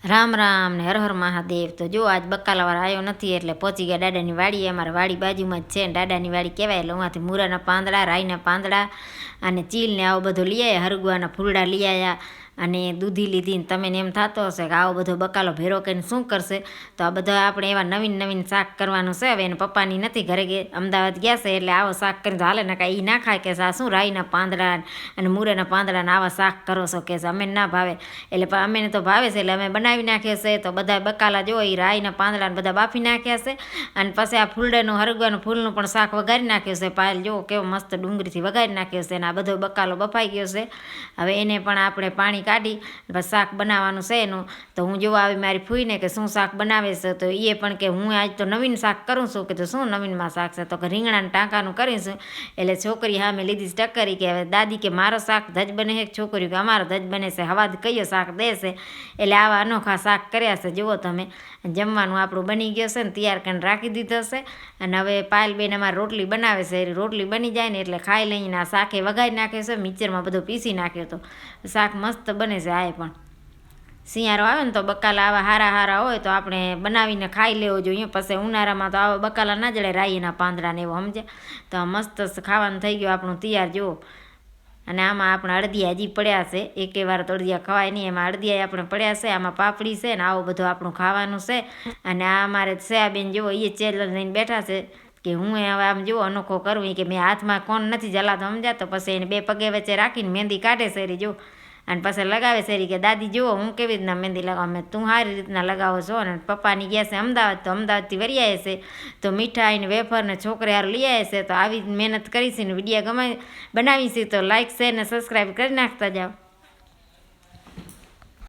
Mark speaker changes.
Speaker 1: રામ રામ ને હર હર મહાદેવ। તો જો આજ બકાલાવાળા આવ્યો નથી એટલે પહોંચી ગયા દાદાની વાડીએ। અમારા વાડી બાજુમાં જ છે ને દાદાની વાડી કહેવાય। એટલે ઉहाँથી મૂરાના પાંદડા, રાઈના પાંદડા અને ચીલ ને આવો બધો લઈ આવ્યા। હરગવાના ફૂલડા લઈ આવ્યા અને દૂધી લીધી ને તમને એમ થતો હશે કે આવો બધો બકાલો ભેરો કરીને શું કરશે। તો આ બધા આપણે એવા નવીન નવીન શાક કરવાનું છે। હવે એને પપ્પાની નથી ઘરે અમદાવાદ ગયા છે એટલે આવો શાક કરીને તો હાલે ને કાંઈ એ ના ખાય કે આ શું રાઈના પાંદડા અને મૂરાના પાંદડા આવા શાક કરો છો કે અમે ના ભાવે। એટલે અમને તો ભાવે છે એટલે અમે બનાવી નાખ્યો છે। તો બધા બકાલા જો એ રાઈના પાંદડા બધા બાફી નાખ્યા છે અને પછી આ ફૂલડાનું હરગવાનું ફૂલનું પણ શાક વઘારી નાખ્યું છે। પાયલ જો કેવો મસ્ત ડુંગળીથી વઘારી નાખ્યો છે અને આ બધો બકાલો બફાઈ ગયો છે। હવે એને પણ આપણે પાણી કાઢી બસ શાક બનાવવાનું છે એનું। તો હું જોવા આવી મારી ફૂઈને કે શું શાક બનાવે છે તો એ પણ કે હું આજ તો નવીન શાક કરું છું કે તો શું નવીનમાં શાક છે તો કે રીંગણાના ટાંકાનું કરીશું। એટલે છોકરી સામે લીધી ટક્કરી કે હવે દાદી કે મારો શાક ધજ બને છે, છોકરી કે અમારો ધજ બને છે, હવાદ કયો શાક દેશે। એટલે આવા અનોખા શાક કર્યા છે જુઓ તમે। જમવાનું આપણું બની ગયો છે ને તૈયાર કરીને રાખી દીધો છે અને હવે પાયલબેન અમારે રોટલી બનાવે છે। રોટલી બની જાય ને એટલે ખાઈ લઈને આ શાકે વઘારી નાખે છે, મિક્સરમાં બધું પીસી નાખ્યો તો શાક મસ્ત બને છે। આ પણ શિયાળો આવે ને તો બકાલા આવા હારા હોય તો આપણે બનાવીને ખાઈ લેવો જોઈએ। પછી ઉનાળામાં તો આવા બકાલા ના જડે રાઈના પાંદડા ને એવો સમજે। તો મસ્ત ખાવાનું થઈ ગયું આપણું તૈયાર જુઓ। અને આમાં આપણે અડદિયા હજી પડ્યા છે, એકે વાર તો અડદિયા ખવાય નહીં, એમાં અડદિયા આપણે પડ્યા છે, આમાં પાપડી છે ને આવું બધું આપણું ખાવાનું છે। અને આ અમારે સયાબેન જુઓ એ ચેનલ લઈને બેઠા છે કે હું હવે આમ જુઓ અનોખો કરવું કે મેં હાથમાં કોણ નથી જલાતો સમજ્યા। તો પછી એને બે પગે વચ્ચે રાખીને મહેંદી કાઢે છે જો અને પછી લગાવે છે કે દાદી જુઓ હું કેવી રીતના મહેંદી લગાવું। મેં તું સારી રીતના લગાવો છો। અને પપ્પાની ગયા છે અમદાવાદ તો અમદાવાદથી વરી આવે છે તો મીઠાઈ ને વેફર ને છોકરી હારું લઈ આવે છે। તો આવી મહેનત કરીશું ને વિડીયો બનાવીશું તો લાઈક શેર ને સબસ્ક્રાઈબ કરી નાખતા જાઓ।